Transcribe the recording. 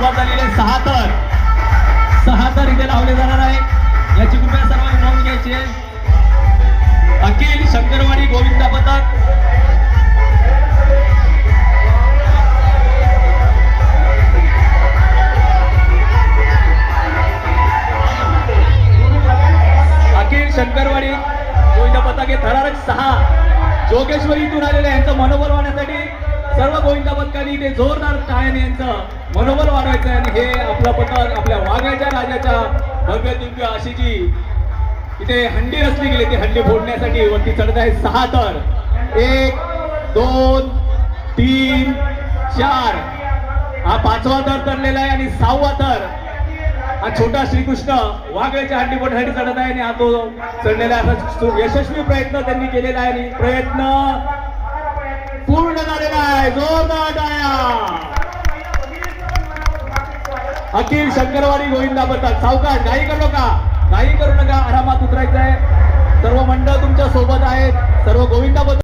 सुरुवात झालेली आहे. 6 तर इथे लावले जाणार आहे. याची कृपया सर्वांनी नोंद घ्यायची आहे. अखिल शंकरवाडी गोविंदा पथक शंकरवाडी गोविंदा पथक हे थरारक 6 जोगेश्वरीतून आलेले यांचं मनोबल वाढवण्यासाठी सर्व गोविंदा पथकांनी इथे जोरदार टाळ्याने यांचं मनोबल वाढवायचं आहे. आणि हे आपलं पथक आपल्या वाघ्याच्या राजाच्या भव्य दिव्य अशी जी इथे हंडी रचली गेली ती हंडी फोडण्यासाठी वरती चढत आहे. 6 तर 1 2 3 4 हा 5वा तर तरलेला आहे आणि 6वा तर हा छोटा श्रीकृष्ण वाघ्याच्या हंडी फोडण्यासाठी चढत आहे. आणि हा तो चढलेला असा यशस्वी प्रयत्न त्यांनी केलेला आहे आणि प्रयत्न पूर्ण झालेला आहे. जोरदार टाळ्या. अखिल शंकरवाडी गोविंदा पथक सावकाश, घाई करू नका, घाई करू नका, आरामात उतरायचं आहे. सर्व मंडळ तुमच्या सोबत आहेत. सर्व गोविंदा पथक